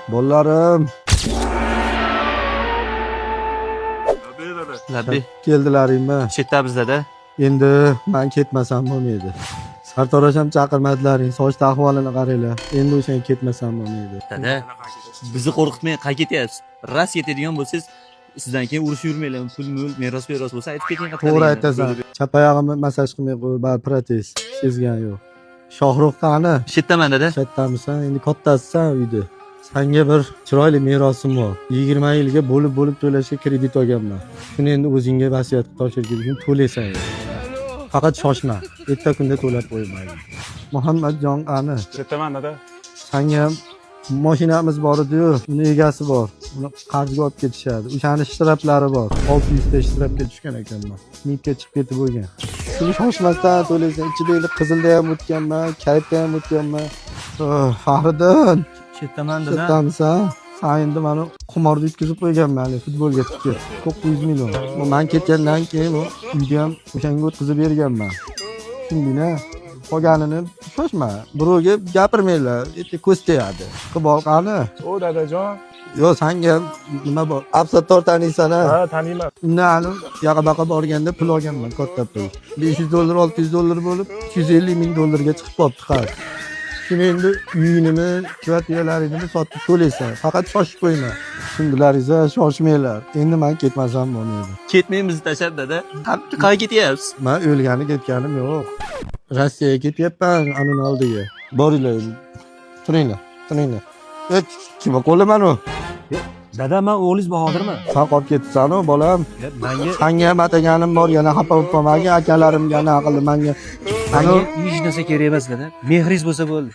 Bolalarim. Labbi. Keldilaringmi? Chetda bizda-da. Endi men ketmasam bo'lmaydi. Sartarosh ham chaqirmadilaring, sochda ahvolini qaranglar. Endi o'shan ketmasam bo'lmaydi. Dada, bizni qo'rqitmang, qayerga ketyapsiz? Ras ketadigan bo'lsangiz, sizdan keyin urush yurmanglar. Pul-mul, meros bo'lsa aytib keting. To'g'ri aytasan. Chapayog'imni masaj qilmay qo'y, bari protez. Sezgan yo'q. Shohruh qani? Chetdaman dada. Kattamisan, endi kattasisan uyda. Senga bir chiroyli merosim bor. 20 yilga bo'lib to'lashga kredit olganman. Shuni endi o'zingga vasiyat qilib topshirgan uchun to'laysan. Faqat shoshma. Erta kunda to'lab qo'ymayman. Muhammadjon qani? Chetdaman dada. Senga ham mashinamiz bor edi-yu, uni egasi bor. Uni qarzga olib ketishadi. O'shaning shtraplari bor. 600 ta shtrapga tushgan ekanman. Nitga chiqib ketib bo'lgan. Shuni shoshmasdan to'laysan. Ichidagi qizilda ham o'tganman, kayfda ham o'tganman. Fahriddin, Chetdaman dada. chetdamisan? Sen endi meni qimorda yutkazib qo'yganman, futbolga tikib. 900 million. Men ketgandan keyin uyda ham o'shanga o'tkazib berganman. Shundina. Qolganini shoshma. Birovga gapirmanglar. Erta ko'z tegadi. Qibol qani? O dadajon. Yo, senga nima bor? Absattor taniysan-a? Ha, taniyman. Undan yoqa-baqa borganda pul olganman, katta pul. $500, $600 bo'lib, $250 ga chiqib qolibdi hozir. Shuni endi uyinimi, kvartiralaringni sotib to'laysan. Faqat shoshib qo'yma. Tushundilaringiz, shoshmanglar. Endi men ketmasam bo'lmaydi. Ketmaymiz tashab dada. Qayerga ketyapsiz? Men o'lgani ketganim yo'q. Rossiyaga ketyapman, anun oldiga. Boringlar. Turinglar. Kim qo'laman u? Dada, men o'g'lingiz Bahodirman. Sen qolib ketsan-ku, bolam. Menga Senga ham ataganim bor, yana xafa bo'lib qolmagin, akalarimga naqildi menga. menga hech narsa kerak emas dada. Mehringiz bo'lsa bo'ldi.